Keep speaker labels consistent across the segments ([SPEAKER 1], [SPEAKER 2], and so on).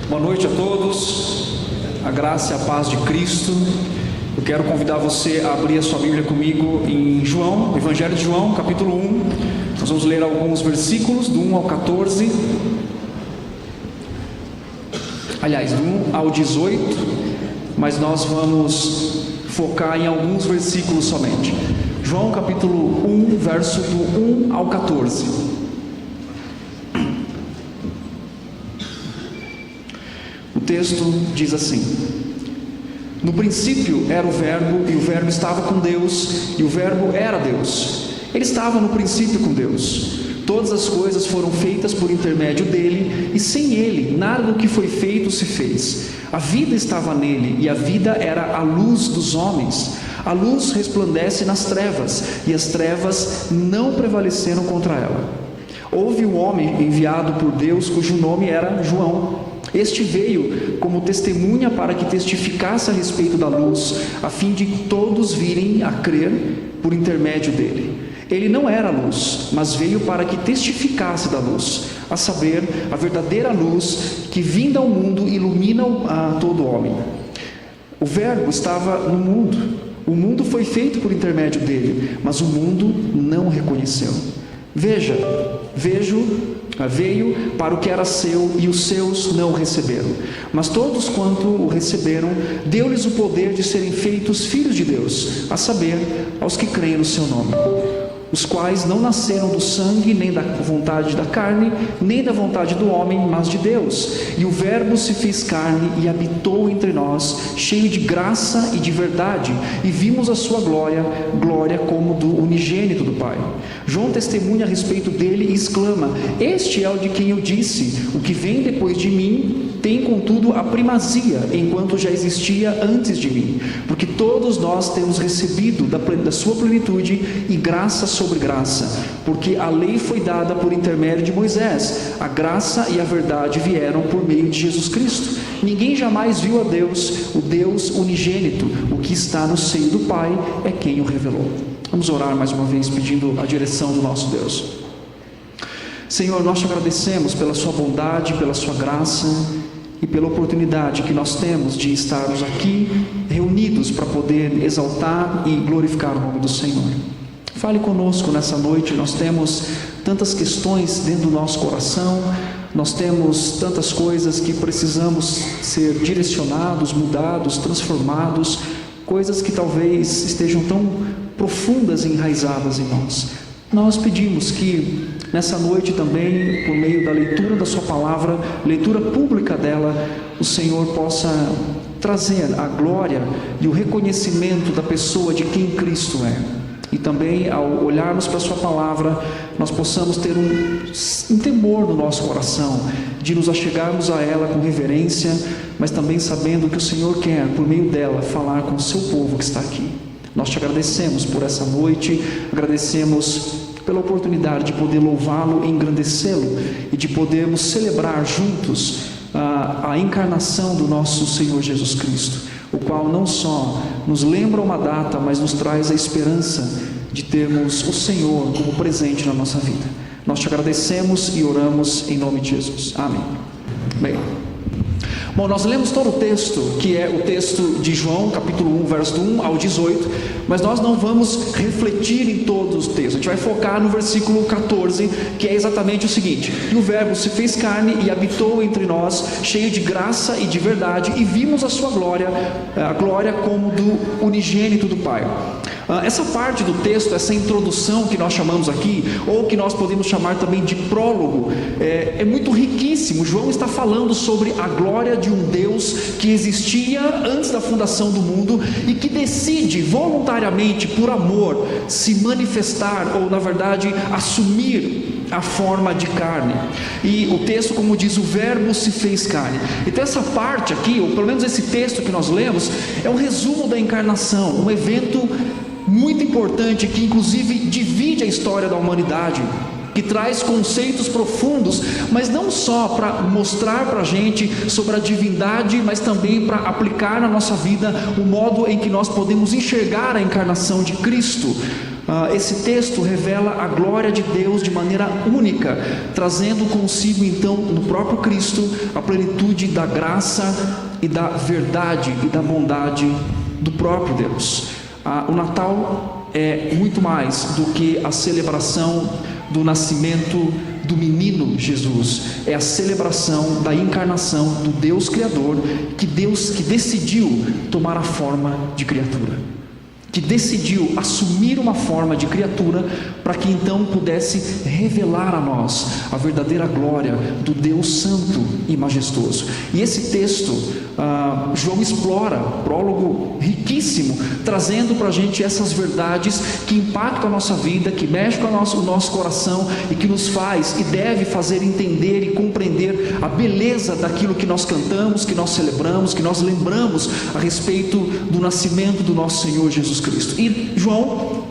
[SPEAKER 1] Boa noite a todos, a graça e a paz de Cristo. Eu quero convidar você a abrir a sua Bíblia comigo em João, Evangelho de João, capítulo 1. Nós vamos ler alguns versículos, do 1 ao 14. Aliás, do 1 ao 18, mas nós vamos focar em alguns versículos somente. João capítulo 1, verso do 1 ao 14. O texto diz assim: No princípio era o Verbo, e o Verbo estava com Deus, e o Verbo era Deus. Ele estava no princípio com Deus. Todas as coisas foram feitas por intermédio dele, e sem ele nada do que foi feito se fez. A vida estava nele, e a vida era a luz dos homens. A luz resplandece nas trevas, e as trevas não prevaleceram contra ela. Houve um homem enviado por Deus, cujo nome era João. Este veio como testemunha para que testificasse a respeito da luz, a fim de todos virem a crer por intermédio dele. Ele não era a luz, mas veio para que testificasse da luz, a saber, a verdadeira luz que, vinda ao mundo, ilumina a todo homem. O Verbo estava no mundo. O mundo foi feito por intermédio dele, mas o mundo não o reconheceu. Veio para o que era seu, e os seus não o receberam. Mas todos quanto o receberam, deu-lhes o poder de serem feitos filhos de Deus, a saber, aos que creem no seu nome, os quais não nasceram do sangue, nem da vontade da carne, nem da vontade do homem, mas de Deus. E o Verbo se fez carne e habitou entre nós, cheio de graça e de verdade, e vimos a sua glória, glória como do unigênito do Pai. João testemunha a respeito dele e exclama: Este é o de quem eu disse, o que vem depois de mim tem contudo a primazia, enquanto já existia antes de mim, porque todos nós temos recebido da sua plenitude e graça sobre graça, porque a lei foi dada por intermédio de Moisés, a graça e a verdade vieram por meio de Jesus Cristo. Ninguém jamais viu a Deus, o Deus unigênito, o que está no seio do Pai é quem o revelou. Vamos orar mais uma vez pedindo a direção do nosso Deus. Senhor, nós te agradecemos pela sua bondade, pela sua graça e pela oportunidade que nós temos de estarmos aqui reunidos para poder exaltar e glorificar o nome do Senhor. Fale conosco nessa noite. Nós temos tantas questões dentro do nosso coração, nós temos tantas coisas que precisamos ser direcionados, mudados, transformados, coisas que talvez estejam tão profundas e enraizadas em nós. Nós pedimos que nessa noite também, por meio da leitura da sua palavra, leitura pública dela, o Senhor possa trazer a glória e o reconhecimento da pessoa de quem Cristo é. E também, ao olharmos para a sua palavra, nós possamos ter um temor no nosso coração, de nos achegarmos a ela com reverência, mas também sabendo que o Senhor quer, por meio dela, falar com o seu povo que está aqui. Nós te agradecemos por essa noite, agradecemos pela oportunidade de poder louvá-lo e engrandecê-lo, e de podermos celebrar juntos a encarnação do nosso Senhor Jesus Cristo, o qual não só nos lembra uma data, mas nos traz a esperança de termos o Senhor como presente na nossa vida. Nós te agradecemos e oramos em nome de Jesus. Amém. Bem, bom, nós lemos todo o texto, que é o texto de João, capítulo 1, verso do 1 ao 18, mas nós não vamos refletir em todos os textos. A gente vai focar no versículo 14, que é exatamente o seguinte: E o Verbo se fez carne e habitou entre nós, cheio de graça e de verdade, e vimos a sua glória, a glória como do unigênito do Pai. Essa parte do texto, essa introdução que nós chamamos aqui, ou que nós podemos chamar também de prólogo, é muito riquíssimo. João está falando sobre a glória de um Deus que existia antes da fundação do mundo e que decide voluntariamente, por amor, se manifestar, ou na verdade assumir a forma de carne. E o texto, como diz, o Verbo se fez carne. Então essa parte aqui, ou pelo menos esse texto que nós lemos, é um resumo da encarnação, um evento muito importante que inclusive divide a história da humanidade, que traz conceitos profundos, mas não só para mostrar para a gente sobre a divindade, mas também para aplicar na nossa vida o modo em que nós podemos enxergar a encarnação de Cristo. Esse texto revela a glória de Deus de maneira única, trazendo consigo então no próprio Cristo a plenitude da graça e da verdade e da bondade do próprio Deus. O Natal é muito mais do que a celebração do nascimento do menino Jesus. É a celebração da encarnação do Deus Criador, que decidiu tomar a forma de criatura, que decidiu assumir uma forma de criatura para que então pudesse revelar a nós a verdadeira glória do Deus Santo e Majestoso. E esse texto, João explora, prólogo riquíssimo, trazendo para a gente essas verdades que impactam a nossa vida, que mexem com o nosso coração e que nos faz e deve fazer entender e compreender a beleza daquilo que nós cantamos, que nós celebramos, que nós lembramos a respeito do nascimento do nosso Senhor Jesus Cristo. E João,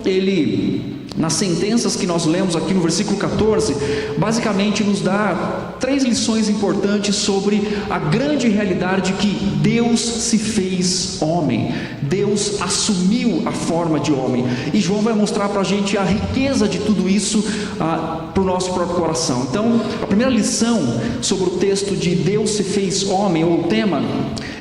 [SPEAKER 1] nas sentenças que nós lemos aqui no versículo 14, basicamente nos dá 3 lições importantes sobre a grande realidade que Deus se fez homem, Deus assumiu a forma de homem, e João vai mostrar para a gente a riqueza de tudo isso para o nosso próprio coração. Então, a primeira lição sobre o texto de Deus se fez homem, ou o tema,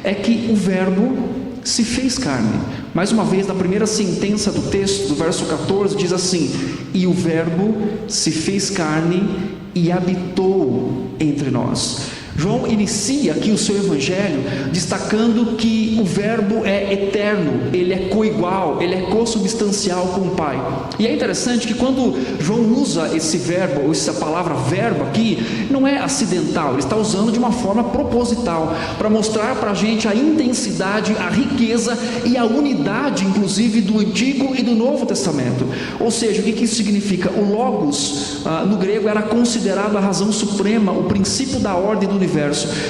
[SPEAKER 1] é que o Verbo se fez carne. Mais uma vez, na primeira sentença do texto, do verso 14, diz assim: e o Verbo se fez carne e habitou entre nós. João inicia aqui o seu evangelho destacando que o Verbo é eterno, ele é coigual, ele é consubstancial com o Pai. E é interessante que quando João usa esse verbo, ou essa palavra verbo aqui, não é acidental, ele está usando de uma forma proposital, para mostrar para a gente a intensidade, a riqueza e a unidade, inclusive, do Antigo e do Novo Testamento. Ou seja, o que isso significa? O Logos, no grego, era considerado a razão suprema, o princípio da ordem do universo.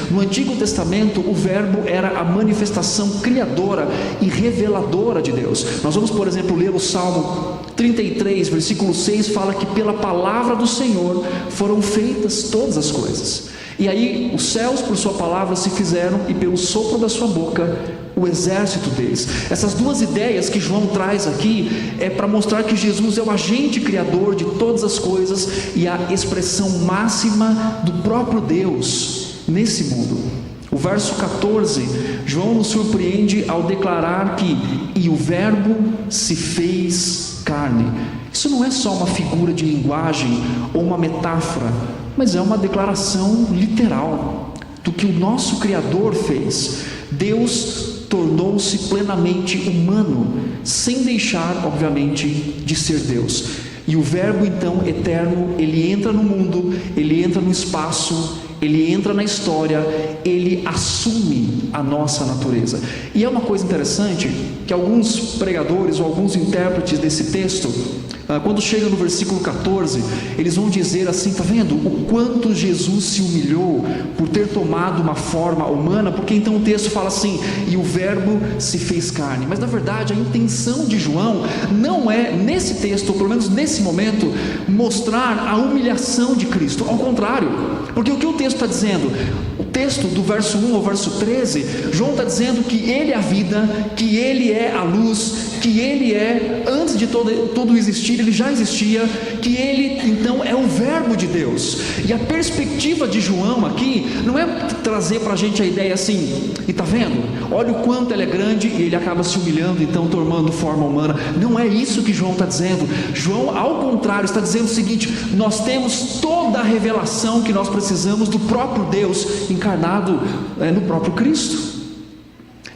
[SPEAKER 1] No Antigo Testamento, o Verbo era a manifestação criadora e reveladora de Deus. Nós vamos, por exemplo, ler o Salmo 33, versículo 6, fala que pela palavra do Senhor foram feitas todas as coisas. E aí os céus por sua palavra se fizeram, e pelo sopro da sua boca o exército deles. Essas 2 ideias que João traz aqui é para mostrar que Jesus é o agente criador de todas as coisas e a expressão máxima do próprio Deus nesse mundo. O verso 14, João nos surpreende ao declarar que e o Verbo se fez carne. Isso não é só uma figura de linguagem ou uma metáfora, mas é uma declaração literal do que o nosso Criador fez. Deus tornou-se plenamente humano, sem deixar, obviamente, de ser Deus. E o Verbo, então, eterno, ele entra no mundo, ele entra no espaço, ele entra na história, ele assume a nossa natureza. E é uma coisa interessante que alguns pregadores ou alguns intérpretes desse texto, quando chega no versículo 14, eles vão dizer assim: está vendo o quanto Jesus se humilhou por ter tomado uma forma humana? Porque então o texto fala assim: e o Verbo se fez carne. Mas na verdade a intenção de João não é, nesse texto, ou pelo menos nesse momento, mostrar a humilhação de Cristo. Ao contrário, porque o que o texto está dizendo? O texto do verso 1 ao verso 13, João está dizendo que ele é a vida, que ele é a luz, que ele é, antes de todo existir, ele já existia, que ele então é o Verbo de Deus. E a perspectiva de João aqui não é trazer para a gente a ideia assim: e está vendo? Olha o quanto ele é grande, e ele acaba se humilhando, então tomando forma humana. Não é isso que João está dizendo. João, ao contrário, está dizendo o seguinte: nós temos toda a revelação que nós precisamos do próprio Deus encarnado no próprio Cristo.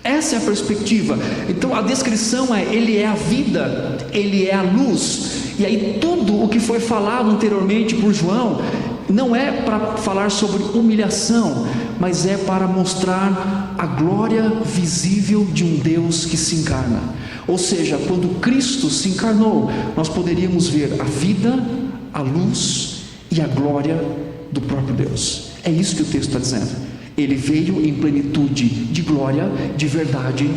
[SPEAKER 1] Essa é a perspectiva. Então a descrição é: ele é a vida, ele é a luz. E aí tudo o que foi falado anteriormente por João não é para falar sobre humilhação, mas é para mostrar a glória visível de um Deus que se encarna. Ou seja, quando Cristo se encarnou, nós poderíamos ver a vida, a luz e a glória do próprio Deus. É isso que o texto está dizendo. Ele veio em plenitude de glória, de verdade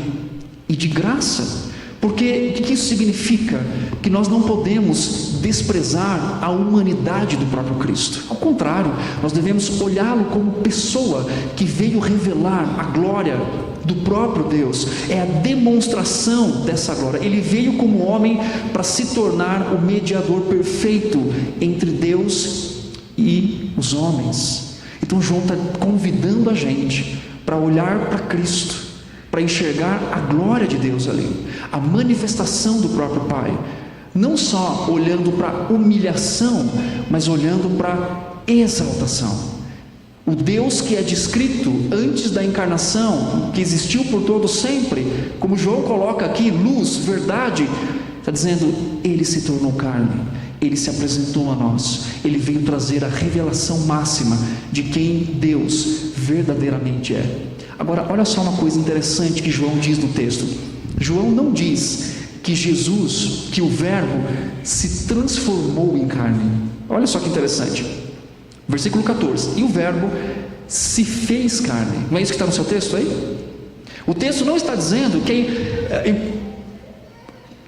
[SPEAKER 1] e de graça. Porque o que isso significa? Que nós não podemos desprezar a humanidade do próprio Cristo. Ao contrário, nós devemos olhá-lo como pessoa que veio revelar a glória do próprio Deus, é a demonstração dessa glória. Ele veio como homem para se tornar o mediador perfeito entre Deus e os homens. Então João está convidando a gente para olhar para Cristo, para enxergar a glória de Deus ali, a manifestação do próprio Pai, não só olhando para a humilhação, mas olhando para a exaltação. O Deus que é descrito antes da encarnação, que existiu por todo sempre, como João coloca aqui, luz, verdade, está dizendo, Ele se tornou carne, Ele se apresentou a nós, Ele veio trazer a revelação máxima de quem Deus verdadeiramente é. Agora, olha só uma coisa interessante que João diz no texto. João não diz que Jesus, que o Verbo se transformou em carne. Olha só que interessante. Versículo 14, e o Verbo se fez carne. Não é isso que está no seu texto aí? O texto não está dizendo que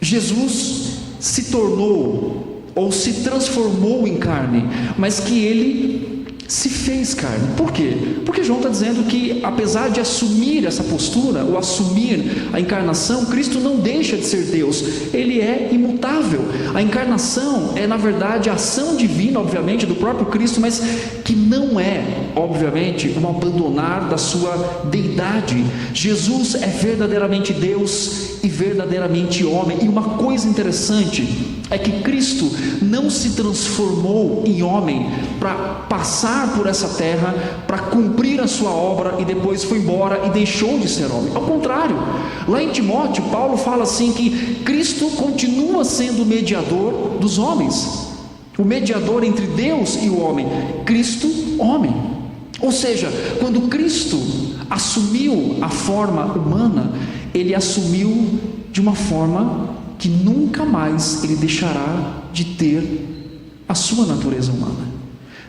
[SPEAKER 1] Jesus se tornou ou se transformou em carne, mas que Ele se fez carne. Por quê? Porque João está dizendo que, apesar de assumir essa postura, ou assumir a encarnação, Cristo não deixa de ser Deus, Ele é imutável. A encarnação é, na verdade, a ação divina, obviamente, do próprio Cristo, mas que não é, obviamente, um abandonar da sua deidade. Jesus é verdadeiramente Deus e verdadeiramente homem. E uma coisa interessante é que Cristo não se transformou em homem para passar por essa terra, para cumprir a sua obra e depois foi embora e deixou de ser homem. Ao contrário, lá em Timóteo, Paulo fala assim que Cristo continua sendo o mediador dos homens, o mediador entre Deus e o homem, Cristo homem. Ou seja, quando Cristo assumiu a forma humana, Ele assumiu de uma forma que nunca mais Ele deixará de ter a sua natureza humana.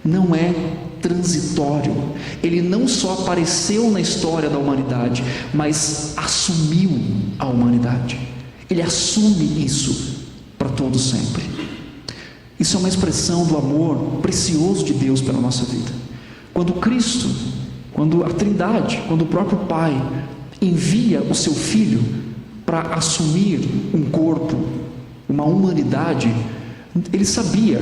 [SPEAKER 1] Não é transitório. Ele não só apareceu na história da humanidade, mas assumiu a humanidade. Ele assume isso para todo sempre. Isso é uma expressão do amor precioso de Deus pela nossa vida. Quando Cristo, quando a Trindade, quando o próprio Pai envia o seu Filho para assumir um corpo, uma humanidade, Ele sabia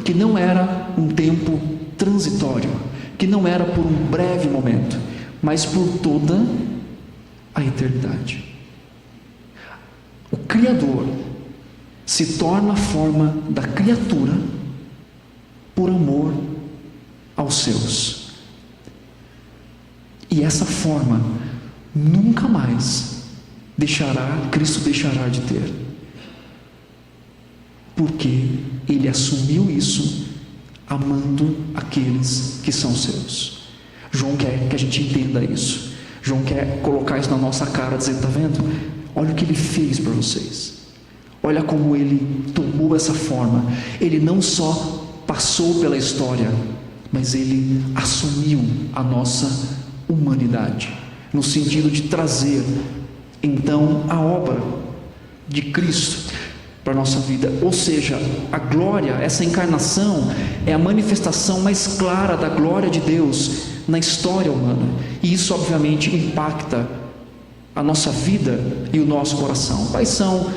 [SPEAKER 1] que não era um tempo transitório, que não era por um breve momento, mas por toda a eternidade. O Criador se torna a forma da criatura por amor aos seus. E essa forma nunca mais Cristo deixará de ter, porque Ele assumiu isso amando aqueles que são seus. João quer que a gente entenda isso. João quer colocar isso na nossa cara, dizendo, está vendo? Olha o que Ele fez para vocês. Olha como Ele tomou essa forma. Ele não só passou pela história, mas Ele assumiu a nossa humanidade, no sentido de trazer então a obra de Cristo para a nossa vida. Ou seja, a glória, essa encarnação é a manifestação mais clara da glória de Deus na história humana, e isso obviamente impacta a nossa vida e o nosso coração. Quais são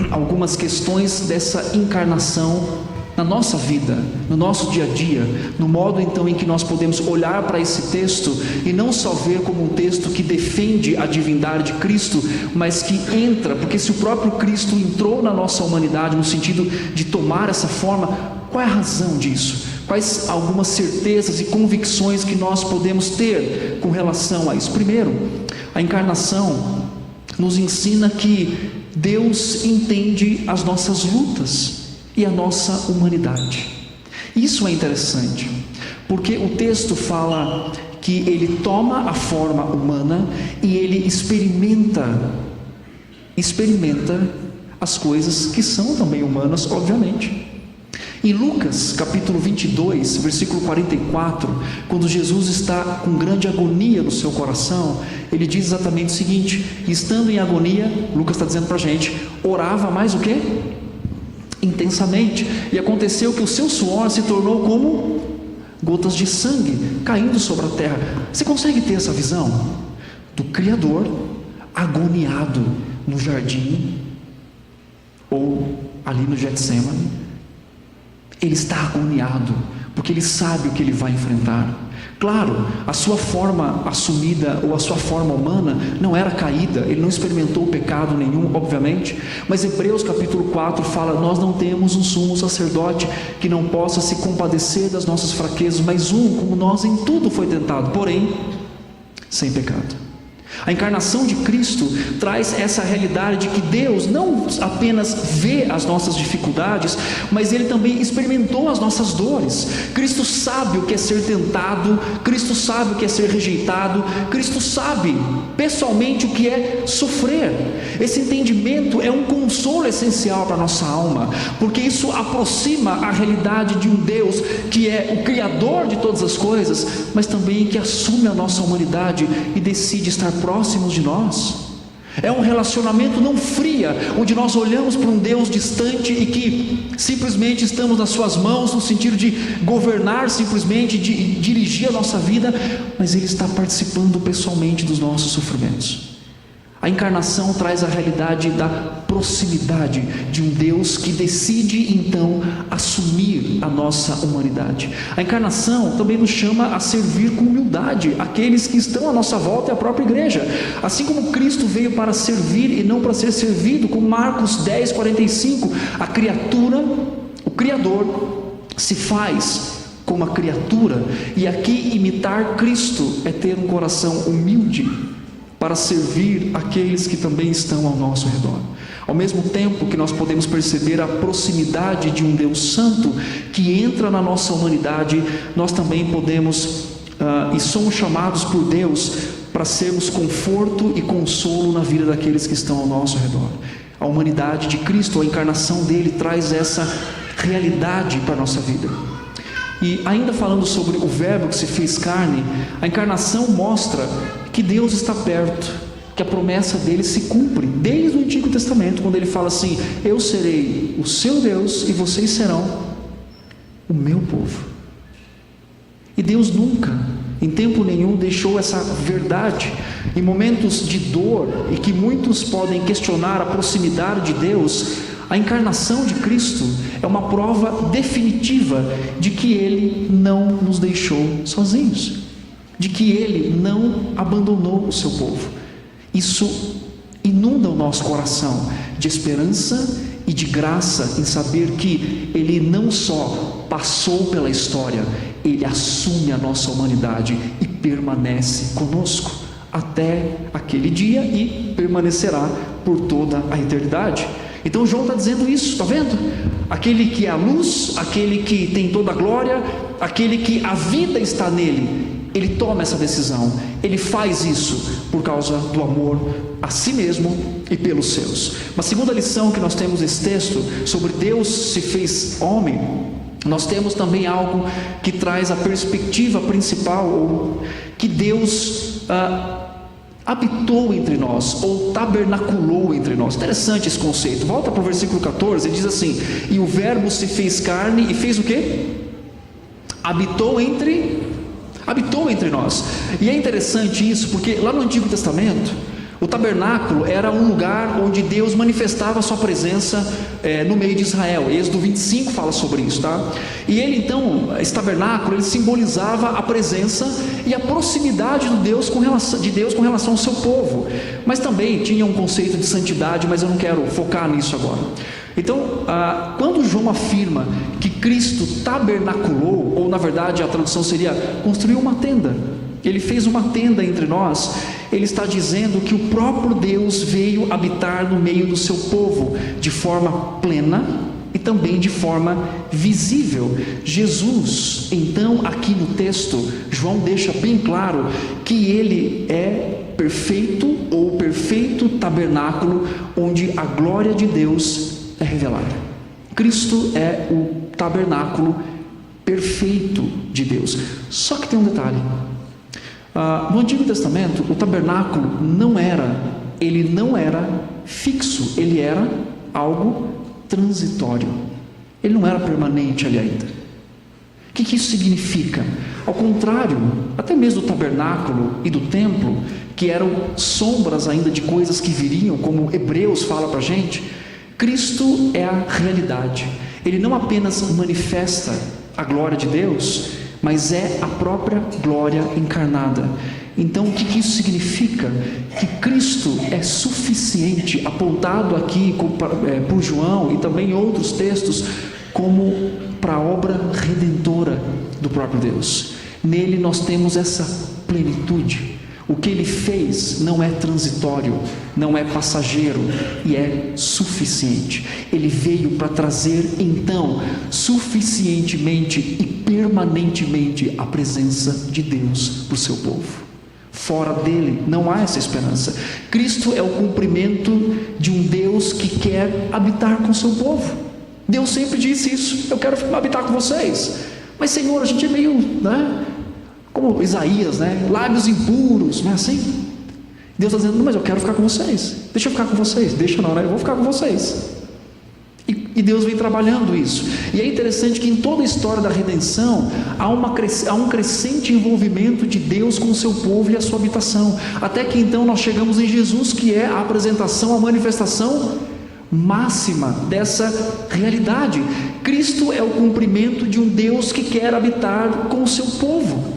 [SPEAKER 1] algumas questões dessa encarnação na nossa vida, no nosso dia a dia, no modo então em que nós podemos olhar para esse texto e não só ver como um texto que defende a divindade de Cristo, mas que entra, porque se o próprio Cristo entrou na nossa humanidade no sentido de tomar essa forma, qual é a razão disso? Quais algumas certezas e convicções que nós podemos ter com relação a isso? Primeiro, a encarnação nos ensina que Deus entende as nossas lutas e a nossa humanidade. Isso é interessante, porque o texto fala que Ele toma a forma humana e Ele experimenta as coisas que são também humanas, obviamente. Em Lucas capítulo 22, versículo 44, quando Jesus está com grande agonia no seu coração, Ele diz exatamente o seguinte: estando em agonia, Lucas está dizendo para a gente, orava mais o quê? Intensamente, e aconteceu que o seu suor se tornou como gotas de sangue caindo sobre a terra. Você consegue ter essa visão? do Criador agoniado no jardim ou ali no Getsemane. Ele está agoniado porque ele sabe o que ele vai enfrentar. Claro, a sua forma assumida ou a sua forma humana não era caída, ele não experimentou pecado nenhum, obviamente, mas Hebreus capítulo 4 fala: nós não temos um sumo sacerdote que não possa se compadecer das nossas fraquezas, mas como nós em tudo foi tentado, porém sem pecado. A encarnação de Cristo traz essa realidade de que Deus não apenas vê as nossas dificuldades, mas Ele também experimentou as nossas dores. Cristo sabe o que é ser tentado, Cristo sabe o que é ser rejeitado, Cristo sabe pessoalmente o que é sofrer. Esse entendimento é um consolo essencial para a nossa alma, porque isso aproxima a realidade de um Deus que é o Criador de todas as coisas, mas também que assume a nossa humanidade e decide estar próximos de nós. É um relacionamento não fria, onde nós olhamos para um Deus distante e que simplesmente estamos nas suas mãos, no sentido de governar simplesmente, de dirigir a nossa vida, mas Ele está participando pessoalmente dos nossos sofrimentos. A encarnação traz a realidade da proximidade de um Deus que decide então assumir a nossa humanidade. A encarnação também nos chama a servir com humildade aqueles que estão à nossa volta e a própria igreja. Assim como Cristo veio para servir e não para ser servido, como Marcos 10:45, a criatura, o Criador, se faz como a criatura, e aqui imitar Cristo é ter um coração humilde para servir aqueles que também estão ao nosso redor. Ao mesmo tempo que nós podemos perceber a proximidade de um Deus Santo que entra na nossa humanidade, nós também podemos e somos chamados por Deus para sermos conforto e consolo na vida daqueles que estão ao nosso redor. A humanidade de Cristo, a encarnação dele, traz essa realidade para a nossa vida. E ainda falando sobre o Verbo que se fez carne, a encarnação mostra que Deus está perto, que a promessa dele se cumpre desde o Antigo Testamento, quando ele fala assim: eu serei o seu Deus e vocês serão o meu povo. E Deus nunca, em tempo nenhum, deixou essa verdade. Em momentos de dor, e que muitos podem questionar a proximidade de Deus, a encarnação de Cristo é uma prova definitiva de que Ele não nos deixou sozinhos, de que Ele não abandonou o seu povo. Isso inunda o nosso coração de esperança e de graça em saber que Ele não só passou pela história, Ele assume a nossa humanidade e permanece conosco até aquele dia e permanecerá por toda a eternidade. Então João está dizendo isso, está vendo? Aquele que é a luz, aquele que tem toda a glória, aquele que a vida está nele, ele toma essa decisão, ele faz isso por causa do amor a si mesmo e pelos seus. Uma segunda lição que nós temos nesse texto sobre Deus se fez homem, nós temos também algo que traz a perspectiva principal, ou que Deus habitou entre nós, ou tabernaculou entre nós. Interessante esse conceito. Volta para o versículo 14, ele diz assim: e o Verbo se fez carne e fez o quê? Habitou entre nós. E é interessante isso, porque lá no Antigo Testamento, o tabernáculo era um lugar onde Deus manifestava a sua presença no meio de Israel. Êxodo 25 fala sobre isso, tá? E ele então, esse tabernáculo, ele simbolizava a presença e a proximidade de Deus com relação ao seu povo. Mas também tinha um conceito de santidade, mas eu não quero focar nisso agora. Então, quando João afirma que Cristo tabernaculou, ou na verdade a tradução seria construiu uma tenda, ele fez uma tenda entre nós, ele está dizendo que o próprio Deus veio habitar no meio do seu povo de forma plena e também de forma visível. Jesus, então, aqui no texto, João deixa bem claro que ele é perfeito, ou perfeito tabernáculo, onde a glória de Deus é revelada. Cristo é o tabernáculo perfeito de Deus. Só que tem um detalhe. No Antigo Testamento, o tabernáculo não era fixo, ele era algo transitório. Ele não era permanente ali ainda. O que isso significa? Ao contrário, até mesmo do tabernáculo e do templo, que eram sombras ainda de coisas que viriam, como Hebreus fala para a gente, Cristo é a realidade. Ele não apenas manifesta a glória de Deus, mas é a própria glória encarnada. Então, o que isso significa? Que Cristo é suficiente, apontado aqui por João e também em outros textos, como para a obra redentora do próprio Deus. Nele nós temos essa plenitude. O que Ele fez não é transitório, não é passageiro e é suficiente. Ele veio para trazer então suficientemente e permanentemente a presença de Deus para o seu povo. Fora dele não há essa esperança. Cristo é o cumprimento de um Deus que quer habitar com o seu povo. Deus sempre disse isso: eu quero habitar com vocês. Mas Senhor, a gente é meio, como Isaías, lábios impuros, não é assim? Deus está dizendo: não, mas eu quero ficar com vocês. Deixa eu ficar com vocês. Deixa não, eu vou ficar com vocês. E Deus vem trabalhando isso. E é interessante que em toda a história da redenção há um crescente envolvimento de Deus com o seu povo e a sua habitação, até que então nós chegamos em Jesus, que é a apresentação, a manifestação máxima dessa realidade. Cristo é o cumprimento de um Deus que quer habitar com o seu povo.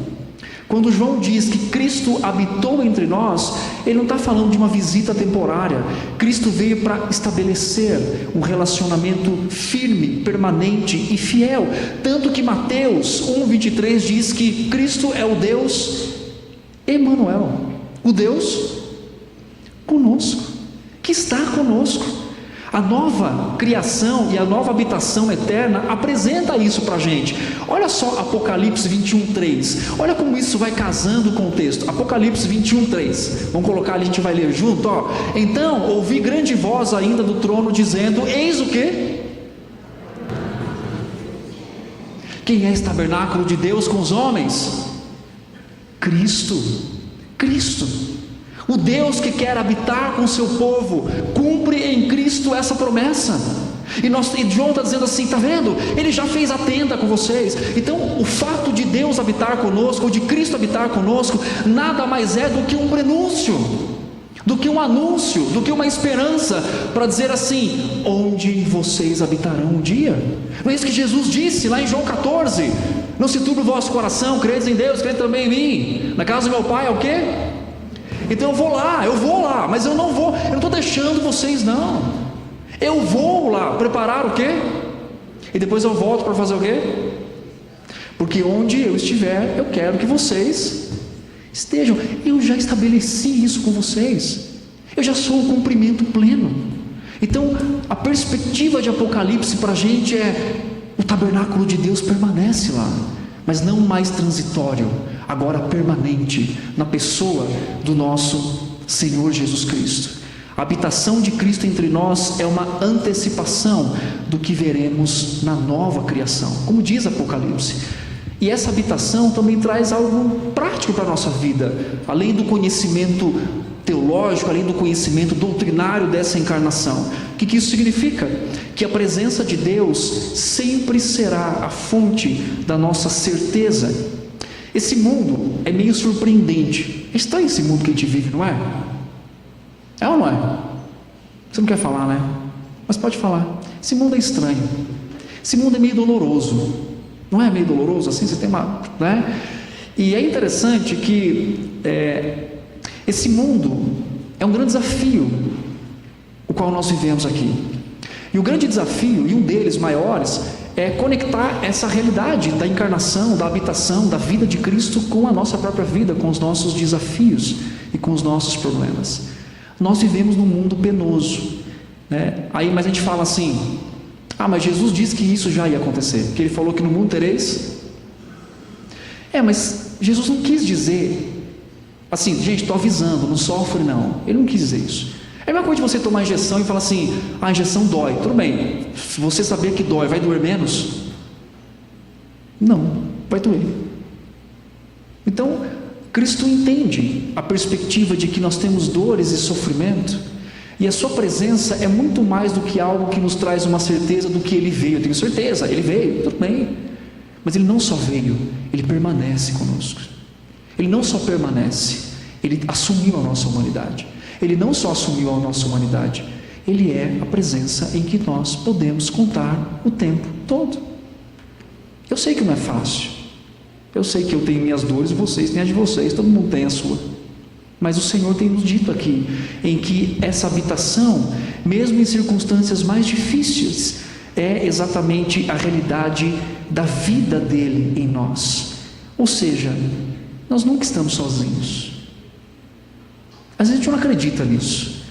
[SPEAKER 1] Quando João diz que Cristo habitou entre nós, ele não está falando de uma visita temporária. Cristo veio para estabelecer um relacionamento firme, permanente e fiel. Tanto que Mateus 1,23 diz que Cristo é o Deus Emanuel, o Deus conosco, que está conosco. A nova criação e a nova habitação eterna apresenta isso para a gente. Olha só Apocalipse 21:3. Olha como isso vai casando com o texto. Apocalipse 21:3. Vamos colocar ali, a gente vai ler junto. Então ouvi grande voz ainda do trono dizendo: eis o quê? Quem é esse tabernáculo de Deus com os homens? Cristo. O Deus que quer habitar com o seu povo cumpre em Cristo essa promessa. E João está dizendo assim: está vendo? Ele já fez a tenda com vocês. Então o fato de Deus habitar conosco, ou de Cristo habitar conosco, nada mais é do que um prenúncio, do que um anúncio, do que uma esperança para dizer assim: onde vocês habitarão um dia. Não é isso que Jesus disse lá em João 14: não se turbe o vosso coração, credes em Deus, crede também em mim. Na casa do meu pai é o quê? Então eu vou lá, mas eu não estou deixando vocês não. Eu vou lá preparar o quê? E depois eu volto para fazer o quê? Porque onde eu estiver, eu quero que vocês estejam. Eu já estabeleci isso com vocês. Eu já sou o cumprimento pleno. Então a perspectiva de Apocalipse para a gente é: o tabernáculo de Deus permanece lá, mas não mais transitório, agora permanente, na pessoa do nosso Senhor Jesus Cristo. A habitação de Cristo entre nós é uma antecipação do que veremos na nova criação, como diz Apocalipse. E essa habitação também traz algo prático para a nossa vida, além do conhecimento teológico, além do conhecimento doutrinário dessa encarnação. O que isso significa? Que a presença de Deus sempre será a fonte da nossa certeza. Esse mundo é meio surpreendente. Está esse mundo que a gente vive, não é? É ou não é? Você não quer falar, né? Mas pode falar. Esse mundo é estranho. Esse mundo é meio doloroso. Não é meio doloroso assim? Você tem uma, né? E é interessante que esse mundo é um grande desafio, o qual nós vivemos aqui. E o grande desafio, e um deles maiores, é conectar essa realidade da encarnação, da habitação, da vida de Cristo com a nossa própria vida, com os nossos desafios e com os nossos problemas. Nós vivemos num mundo penoso, né? Mas a gente fala assim: mas Jesus disse que isso já ia acontecer, que Ele falou que no mundo tereis. Mas Jesus não quis dizer assim: gente, estou avisando, não sofre não. Ele não quis dizer isso. É a mesma coisa de você tomar injeção e falar assim: a injeção dói. Tudo bem, se você saber que dói, vai doer menos? Não, vai doer. Então Cristo entende a perspectiva de que nós temos dores e sofrimento, e a sua presença é muito mais do que algo que nos traz uma certeza do que Ele veio. Eu tenho certeza, Ele veio, tudo bem, Mas Ele não só veio, Ele permanece conosco. Ele não só permanece, Ele assumiu a nossa humanidade. Ele não só assumiu a nossa humanidade, Ele é a presença em que nós podemos contar o tempo todo. Eu sei que não é fácil. Eu sei que eu tenho minhas dores, vocês têm as de vocês, todo mundo tem a sua. Mas o Senhor tem nos dito aqui, em que essa habitação, mesmo em circunstâncias mais difíceis, é exatamente a realidade da vida dEle em nós. Ou seja, nós nunca estamos sozinhos. Às vezes a gente não acredita nisso,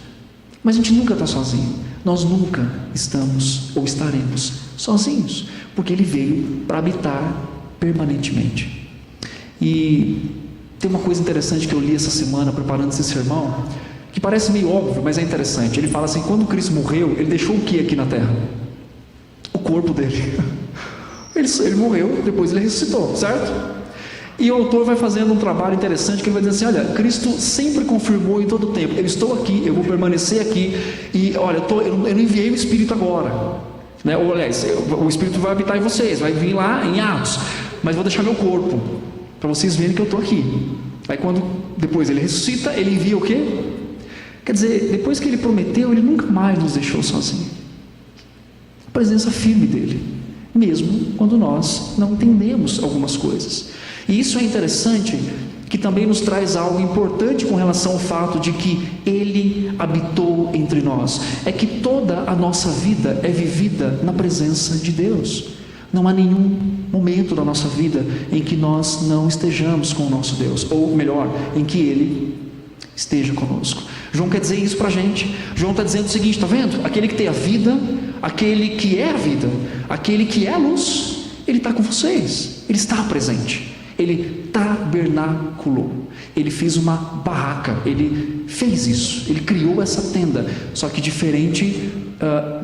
[SPEAKER 1] mas a gente nunca está sozinho. Nós nunca estamos ou estaremos sozinhos, porque Ele veio para habitar permanentemente. E tem uma coisa interessante que eu li essa semana preparando esse sermão, que parece meio óbvio, mas é interessante. Ele fala assim: quando Cristo morreu, Ele deixou o que aqui na terra? O corpo dele. Ele morreu, depois Ele ressuscitou, certo? E o autor vai fazendo um trabalho interessante, que ele vai dizer assim: olha, Cristo sempre confirmou em todo o tempo: eu estou aqui, eu vou permanecer aqui, e olha, eu não enviei o Espírito agora, né? Ou aliás, o Espírito vai habitar em vocês, vai vir lá em Atos, mas vou deixar meu corpo, para vocês verem que eu estou aqui. Aí quando depois Ele ressuscita, Ele envia o quê? Quer dizer, depois que Ele prometeu, Ele nunca mais nos deixou sozinhos. A presença firme dEle, mesmo quando nós não entendemos algumas coisas. E isso é interessante, que também nos traz algo importante com relação ao fato de que Ele habitou entre nós. É que toda a nossa vida é vivida na presença de Deus. Não há nenhum momento da nossa vida em que nós não estejamos com o nosso Deus, ou melhor, em que Ele esteja conosco. João quer dizer isso para a gente. João está dizendo o seguinte: está vendo? Aquele que tem a vida, aquele que é a vida, aquele que é a luz, Ele está com vocês, Ele está presente. Ele tabernaculou, Ele fez uma barraca, Ele fez isso, Ele criou essa tenda, só que diferente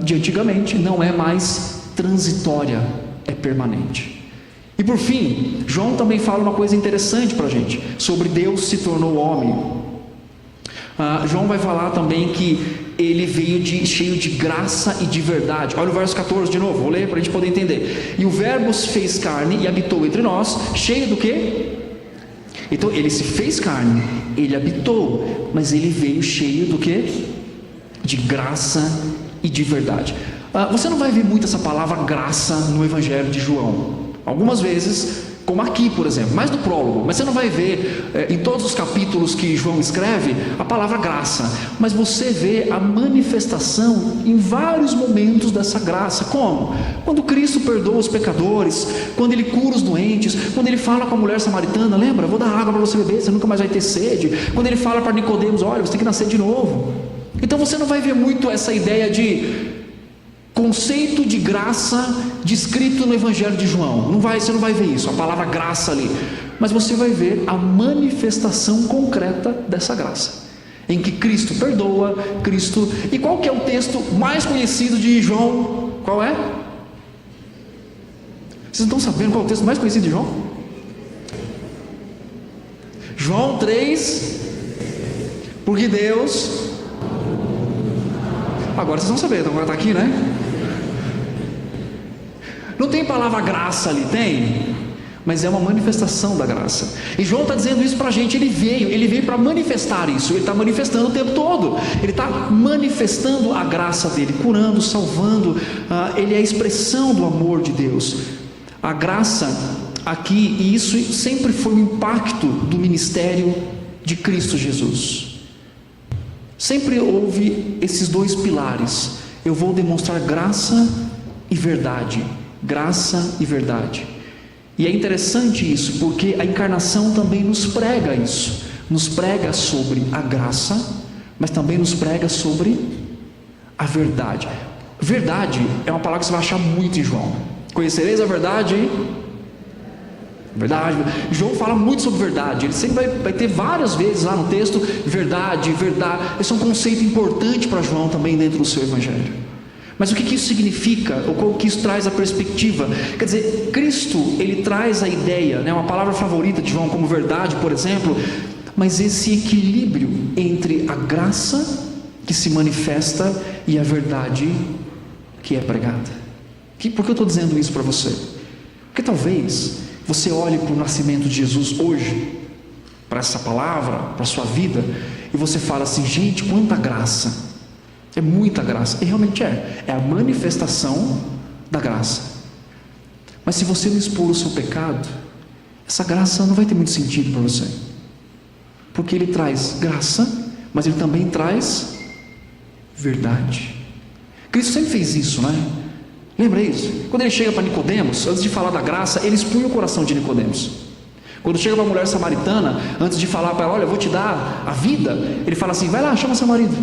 [SPEAKER 1] de antigamente, não é mais transitória, é permanente. E por fim, João também fala uma coisa interessante para a gente, sobre Deus se tornou homem. João vai falar também que Ele veio cheio de graça e de verdade. Olha o verso 14 de novo, vou ler para a gente poder entender. E o verbo se fez carne e habitou entre nós, cheio do quê? Então Ele se fez carne, Ele habitou, mas Ele veio cheio do quê? De graça e de verdade. Você não vai ver muito essa palavra graça no Evangelho de João. Algumas vezes, como aqui, por exemplo, mais no prólogo, mas você não vai ver em todos os capítulos que João escreve a palavra graça, mas você vê a manifestação em vários momentos dessa graça. Como? Quando Cristo perdoa os pecadores, quando Ele cura os doentes, quando Ele fala com a mulher samaritana: lembra, vou dar água para você beber, você nunca mais vai ter sede. Quando Ele fala para Nicodemos: olha, você tem que nascer de novo. Então você não vai ver muito essa ideia de conceito de graça descrito no Evangelho de João. Você não vai ver isso, a palavra graça ali, mas você vai ver a manifestação concreta dessa graça, em que Cristo perdoa, Cristo... E qual que é o texto mais conhecido de João? Qual é? Vocês não estão sabendo qual é o texto mais conhecido de João? João 3, porque Deus... Agora vocês vão saber, então agora está aqui, né? Não tem palavra graça ali, tem? Mas é uma manifestação da graça. E João está dizendo isso para a gente. Ele veio para manifestar isso. Ele está manifestando o tempo todo. Ele está manifestando a graça dele, curando, salvando. Ele é a expressão do amor de Deus. A graça aqui, e isso sempre foi um impacto do ministério de Cristo Jesus. Sempre houve esses dois pilares: eu vou demonstrar graça e verdade. Graça e verdade. E é interessante isso, porque a encarnação também nos prega isso. Nos prega sobre a graça, mas também nos prega sobre a verdade. Verdade é uma palavra que você vai achar muito em João. Conhecereis a verdade? Verdade. João fala muito sobre verdade. Ele sempre vai ter várias vezes lá no texto verdade, verdade. Esse é um conceito importante para João também dentro do seu Evangelho. Mas o que isso significa? Ou o que isso traz a perspectiva? Quer dizer, Cristo, Ele traz a ideia, né, uma palavra favorita de João, como verdade, por exemplo, mas esse equilíbrio entre a graça que se manifesta e a verdade que é pregada. Por que eu estou dizendo isso para você? Porque talvez você olhe para o nascimento de Jesus hoje, para essa palavra, para a sua vida, e você fala assim: gente, quanta graça, é muita graça. E realmente é a manifestação da graça. Mas se você não expor o seu pecado, essa graça não vai ter muito sentido para você, porque ele traz graça, mas ele também traz verdade. Cristo sempre fez isso, né? Lembra isso? Quando ele chega para Nicodemos, antes de falar da graça, ele expunha o coração de Nicodemos. Quando chega para a mulher samaritana, antes de falar para ela: olha, eu vou te dar a vida, ele fala assim: vai lá, chama seu marido.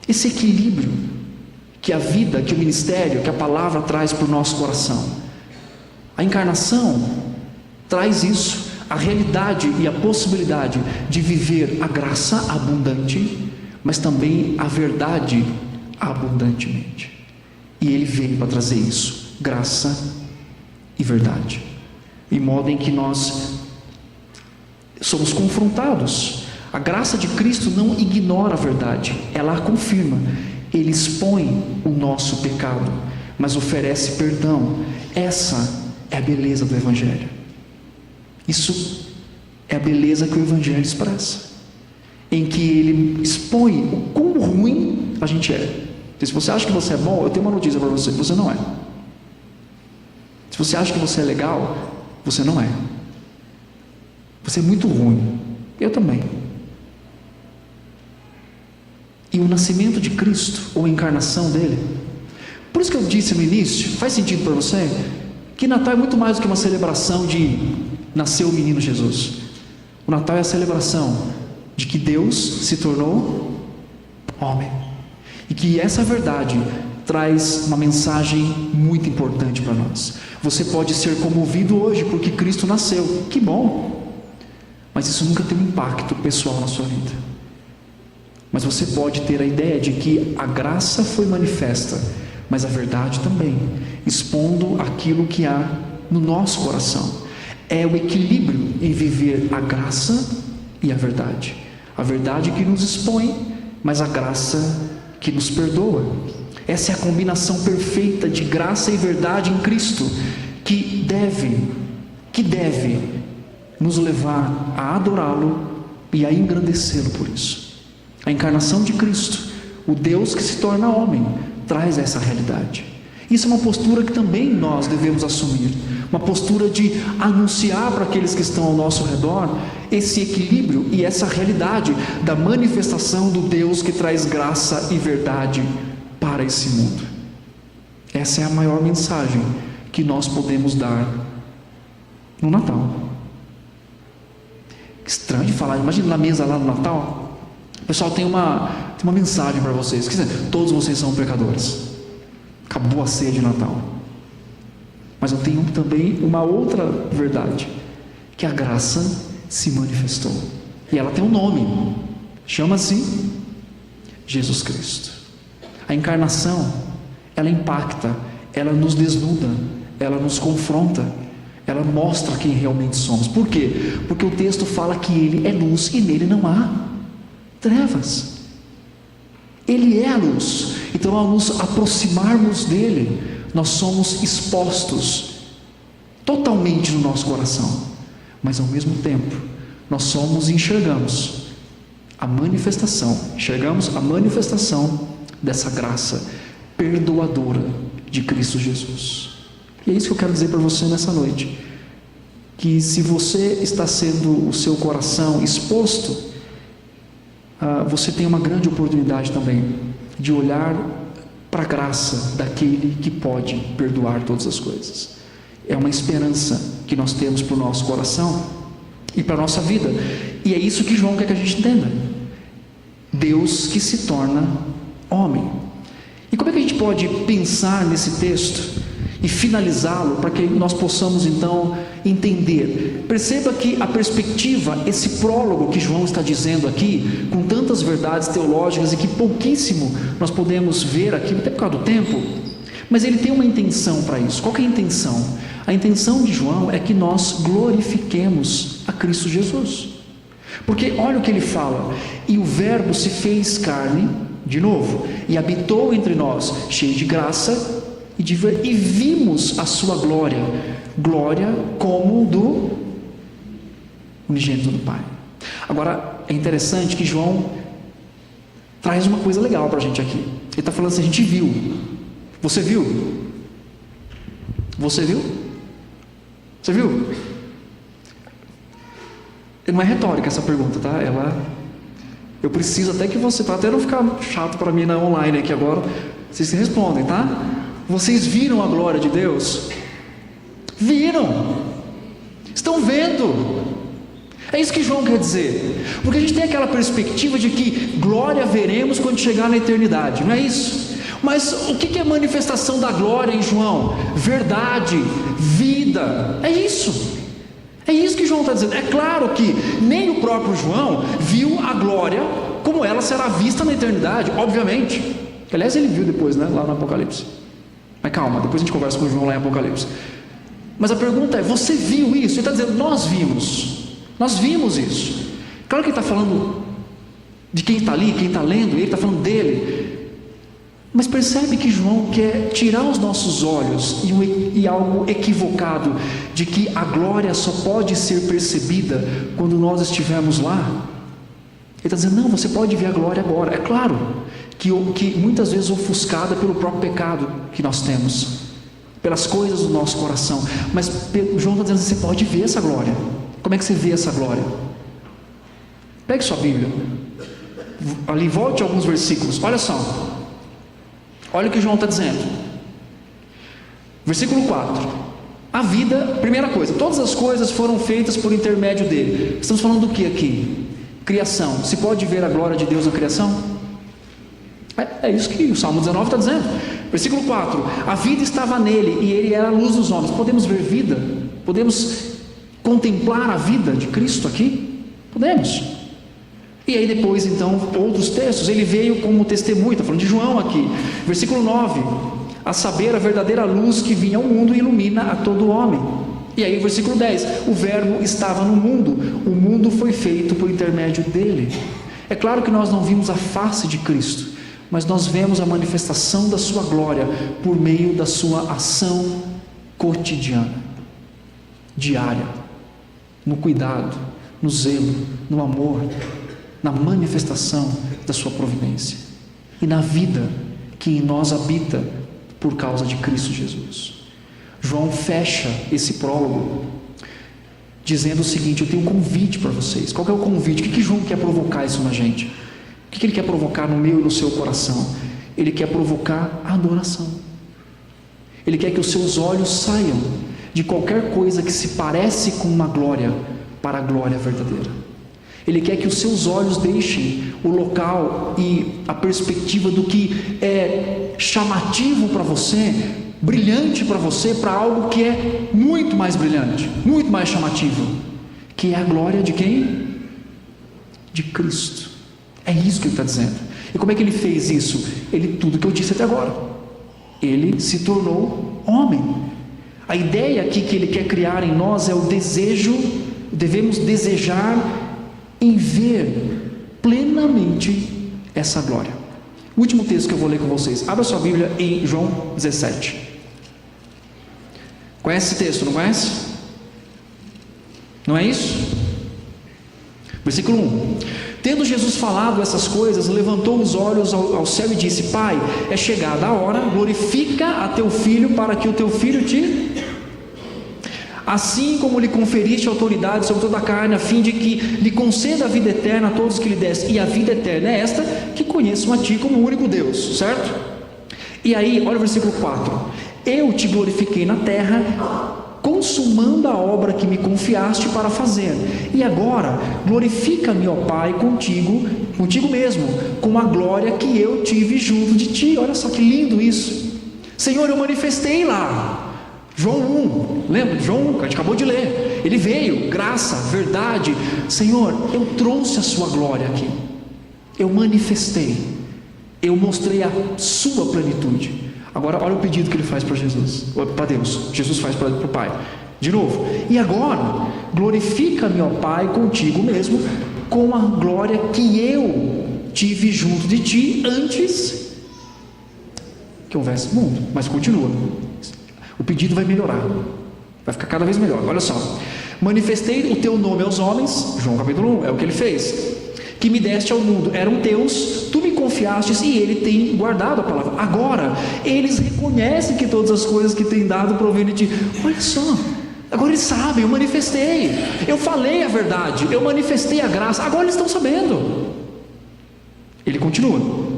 [SPEAKER 1] Esse equilíbrio que a vida, que o ministério, que a palavra traz para o nosso coração. A encarnação traz isso, a realidade e a possibilidade de viver a graça abundante, mas também a verdade abundantemente. E ele veio para trazer isso, graça e verdade, em modo em que nós somos confrontados. A graça de Cristo não ignora a verdade, ela a confirma. Ele expõe o nosso pecado, mas oferece perdão. Essa é a beleza do Evangelho. Isso é a beleza que o Evangelho expressa, em que ele expõe o quão ruim a gente é. Se você acha que você é bom, eu tenho uma notícia para você: você não é. Se você acha que você é legal, você não é. Você é muito ruim. Eu também. E o nascimento de Cristo, ou a encarnação dele, por isso que eu disse no início, faz sentido para você, que Natal é muito mais do que uma celebração de nasceu o menino Jesus. O Natal é a celebração de que Deus se tornou homem, e que essa verdade traz uma mensagem muito importante para nós. Você pode ser comovido hoje porque Cristo nasceu, que bom, mas isso nunca tem um impacto pessoal na sua vida. Mas você pode ter a ideia de que a graça foi manifesta, mas a verdade também, expondo aquilo que há no nosso coração. É o equilíbrio em viver a graça e a verdade. A verdade que nos expõe, mas a graça que nos perdoa. Essa é a combinação perfeita de graça e verdade em Cristo, que deve nos levar a adorá-lo e a engrandecê-lo por isso. A encarnação de Cristo, o Deus que se torna homem, traz essa realidade. Isso é uma postura que também nós devemos assumir, uma postura de anunciar para aqueles que estão ao nosso redor esse equilíbrio e essa realidade da manifestação do Deus que traz graça e verdade para esse mundo. Essa é a maior mensagem que nós podemos dar no Natal. Estranho de falar, imagina na mesa lá no Natal, o pessoal tem uma mensagem para vocês: todos vocês são pecadores, acabou a ceia de Natal. Mas eu tenho também uma outra verdade, que a graça se manifestou, e ela tem um nome, chama-se Jesus Cristo. A encarnação, ela impacta, ela nos desnuda, ela nos confronta, ela mostra quem realmente somos. Por quê? Porque o texto fala que Ele é luz e nele não há trevas. Ele é a luz. Então, ao nos aproximarmos dele, nós somos expostos totalmente no nosso coração, mas ao mesmo tempo nós enxergamos a manifestação dessa graça perdoadora de Cristo Jesus. E é isso que eu quero dizer para você nessa noite, que se você está sendo o seu coração exposto, você tem uma grande oportunidade também de olhar para a graça daquele que pode perdoar todas as coisas. É uma esperança que nós temos para o nosso coração e para a nossa vida, e é isso que João quer que a gente entenda: Deus que se torna homem. E como é que a gente pode pensar nesse texto e finalizá-lo para que nós possamos então entender? Perceba que a perspectiva, esse prólogo que João está dizendo aqui, com tantas verdades teológicas e que pouquíssimo nós podemos ver aqui, até por causa do tempo, mas ele tem uma intenção para isso. Qual que é a intenção? A intenção de João é que nós glorifiquemos a Cristo Jesus, porque olha o que ele fala: e o verbo se fez carne, de novo, e habitou entre nós, cheio de graça e vimos a sua glória, glória como do unigênito do Pai. Agora, é interessante que João traz uma coisa legal para a gente aqui. Ele está falando assim: a gente viu. Você viu? Você viu? Você viu? Não é retórica essa pergunta, tá? Eu preciso até que você, para até não ficar chato para mim na online aqui agora, vocês respondem, tá? Vocês viram a glória de Deus? Viram? Estão vendo? É isso que João quer dizer. Porque a gente tem aquela perspectiva de que glória veremos quando chegar na eternidade, não é isso? Mas o que é manifestação da glória em João? Verdade, vida, é isso. É isso que João está dizendo. É claro que nem o próprio João viu a glória como ela será vista na eternidade, obviamente. Aliás, ele viu depois, né, lá no Apocalipse. Mas calma, depois a gente conversa com o João lá em Apocalipse. Mas a pergunta é: você viu isso? Ele está dizendo: nós vimos isso. Claro que ele está falando de quem está ali, quem está lendo, ele está falando dele. Mas percebe que João quer tirar os nossos olhos e algo equivocado de que a glória só pode ser percebida quando nós estivermos lá. Ele está dizendo: não, você pode ver a glória agora. É claro que muitas vezes ofuscada pelo próprio pecado que nós temos, pelas coisas do nosso coração. Mas João está dizendo: você pode ver essa glória. Como é que você vê essa glória? Pegue sua Bíblia ali, volte alguns versículos. Olha só, olha o que João está dizendo. Versículo 4: a vida, primeira coisa, todas as coisas foram feitas por intermédio dele. Estamos falando do que aqui? Criação. Se pode ver a glória de Deus na criação? É isso que o Salmo 19 está dizendo. Versículo 4: a vida estava nele e ele era a luz dos homens. Podemos ver vida? Podemos contemplar a vida de Cristo aqui? Podemos. E aí depois, então, outros textos, ele veio como testemunho. Está falando de João aqui. Versículo 9: a saber, a verdadeira luz que vinha ao mundo e ilumina a todo homem. E aí versículo 10: o verbo estava no mundo, o mundo foi feito por intermédio dele. É claro que nós não vimos a face de Cristo, mas nós vemos a manifestação da sua glória por meio da sua ação cotidiana, diária, no cuidado, no zelo, no amor, na manifestação da sua providência e na vida que em nós habita por causa de Cristo Jesus. João fecha esse prólogo dizendo o seguinte: eu tenho um convite para vocês. Qual que é o convite? O que João quer provocar isso na gente? O que ele quer provocar no meu e no seu coração? Ele quer provocar a adoração. Ele quer que os seus olhos saiam de qualquer coisa que se parece com uma glória para a glória verdadeira. Ele quer que os seus olhos deixem o local e a perspectiva do que é chamativo para você, brilhante para você, para algo que é muito mais brilhante, muito mais chamativo, que é a glória de quem? De Cristo. É isso que ele está dizendo. E como é que ele fez isso? Tudo que eu disse até agora. Ele se tornou homem. A ideia aqui que ele quer criar em nós é o desejo, devemos desejar em ver plenamente essa glória. O último texto que eu vou ler com vocês, abra sua Bíblia em João 17. Conhece esse texto, não conhece? Não é isso? Versículo 1: tendo Jesus falado essas coisas, levantou os olhos ao céu e disse: Pai, é chegada a hora, glorifica a teu filho, para que o teu filho assim como lhe conferiste autoridade sobre toda a carne, a fim de que lhe conceda a vida eterna a todos que lhe deste. E a vida eterna é esta, que conheçam a ti como o único Deus. Certo? E aí, olha o versículo 4: eu te glorifiquei na terra, consumando a obra que me confiaste para fazer. E agora, glorifica-me, ó Pai, contigo mesmo, com a glória que eu tive junto de ti. Olha só que lindo isso. Senhor, eu manifestei lá. João 1, lembra? João 1, que a gente acabou de ler. Ele veio, graça, verdade. Senhor, eu trouxe a sua glória aqui. Eu manifestei. Eu mostrei a sua plenitude. Agora, olha o pedido que ele faz para Jesus, para Deus. Jesus faz para o Pai. De novo: e agora, glorifica-me, ó Pai, contigo mesmo, com a glória que eu tive junto de ti antes que houvesse mundo. Mas continua. O pedido vai melhorar. Vai ficar cada vez melhor. Olha só. Manifestei o teu nome aos homens, João capítulo 1, é o que ele fez. Que me deste ao mundo, eram teus, tu me confiastes e ele tem guardado a palavra. Agora, eles reconhecem que todas as coisas que tem dado provém de ti. Olha só, agora eles sabem, eu manifestei, eu falei a verdade, eu manifestei a graça, agora eles estão sabendo. Ele continua.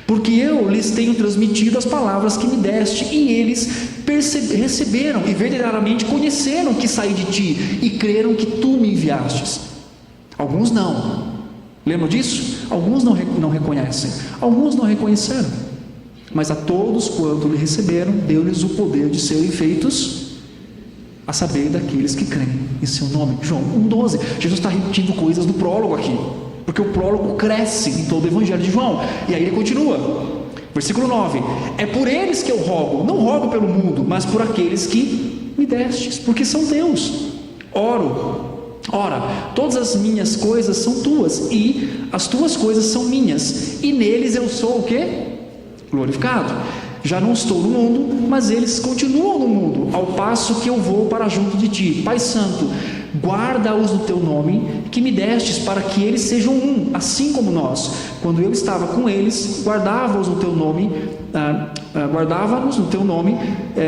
[SPEAKER 1] Porque eu lhes tenho transmitido as palavras que me deste, e eles receberam e verdadeiramente conheceram que saí de ti, e creram que tu me enviastes. Alguns não. Lembram disso? Alguns não reconhecem, alguns não reconheceram, mas a todos quanto lhe receberam, deu-lhes o poder de serem feitos, a saber, daqueles que creem em seu nome. João 1,12. Jesus está repetindo coisas do prólogo aqui, porque o prólogo cresce em todo o evangelho de João. E aí ele continua, versículo 9: é por eles que eu rogo, não rogo pelo mundo, mas por aqueles que me destes, porque são teus. Ora, todas as minhas coisas são tuas, e as tuas coisas são minhas, e neles eu sou o quê? Glorificado. Já não estou no mundo, mas eles continuam no mundo, ao passo que eu vou para junto de ti. Pai Santo, guarda-os no teu nome, que me destes, para que eles sejam um, assim como nós. Quando eu estava com eles, guardava-os no teu nome,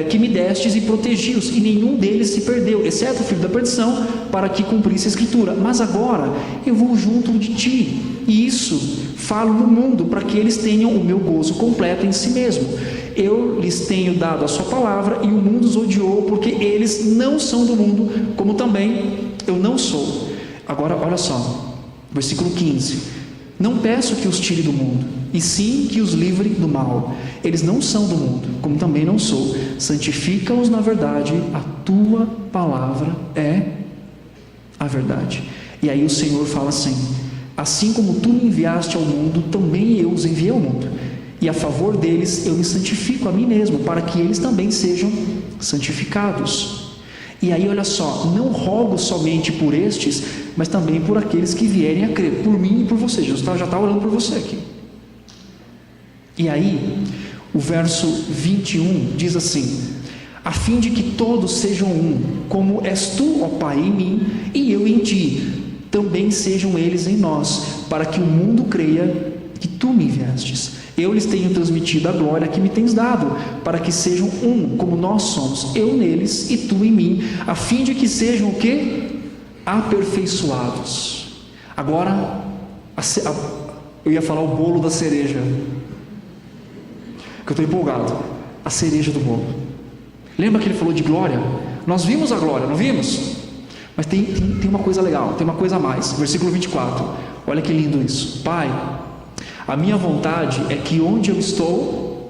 [SPEAKER 1] que me destes, e protegi-os, e nenhum deles se perdeu, exceto o filho da perdição, para que cumprisse a escritura. Mas agora eu vou junto de ti, e isso falo no mundo, para que eles tenham o meu gozo completo em si mesmo. Eu lhes tenho dado a sua palavra, e o mundo os odiou, porque eles não são do mundo, como também eu não sou. Agora, olha só, versículo 15: não peço que os tire do mundo, e sim que os livre do mal. Eles não são do mundo, como também não sou. Santifica-os na verdade, a tua palavra é a verdade. E aí o Senhor fala assim: assim como tu me enviaste ao mundo, também eu os enviei ao mundo, e a favor deles eu me santifico a mim mesmo, para que eles também sejam santificados. E aí olha só, não rogo somente por estes, mas também por aqueles que vierem a crer, por mim e por você. Jesus já está orando por você aqui. E aí o verso 21 diz assim: a fim de que todos sejam um, como és tu, ó Pai, em mim, e eu em ti, também sejam eles em nós, para que o mundo creia que tu me enviastes. Eu lhes tenho transmitido a glória que me tens dado, para que sejam um, como nós somos, eu neles e tu em mim, a fim de que sejam o quê? Aperfeiçoados. Agora, eu ia falar o bolo da cereja, que eu estou empolgado. A cereja do bolo. Lembra que ele falou de glória? Nós vimos a glória, não vimos? Mas tem uma coisa legal, tem uma coisa a mais. Versículo 24, olha que lindo isso. Pai, a minha vontade é que onde eu estou,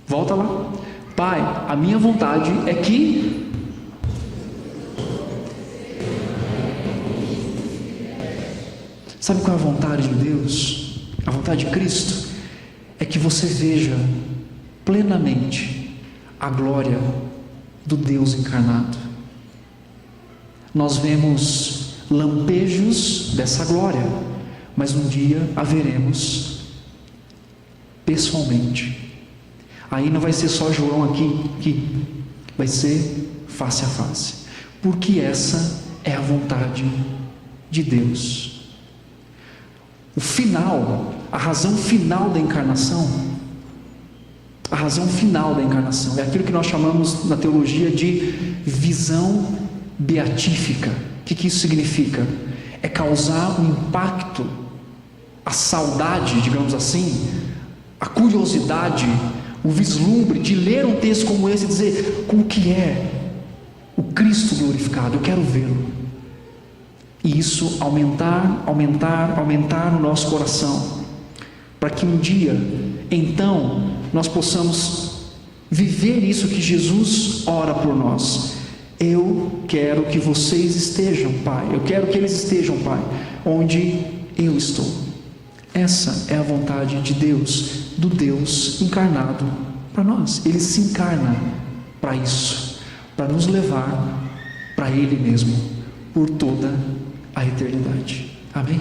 [SPEAKER 1] volta lá. Pai, a minha vontade é que sabe qual é a vontade de Deus? A vontade de Cristo é que você veja plenamente a glória do Deus encarnado. Nós vemos lampejos dessa glória, mas um dia a veremos pessoalmente. Aí não vai ser só João aqui, vai ser face a face, porque essa é a vontade de Deus. O final, a razão final da encarnação, é aquilo que nós chamamos na teologia de visão beatífica. O que isso significa? É causar um impacto, a saudade, digamos assim, a curiosidade, o vislumbre de ler um texto como esse e dizer: como que é o Cristo glorificado? Eu quero vê-lo. E isso aumentar no nosso coração, para que um dia, então, nós possamos viver isso que Jesus ora por nós. Eu quero que vocês estejam, Pai. Eu quero que eles estejam, Pai, onde eu estou. Essa é a vontade de Deus, do Deus encarnado para nós. Ele se encarna para isso, para nos levar para Ele mesmo, por toda a eternidade. Amém?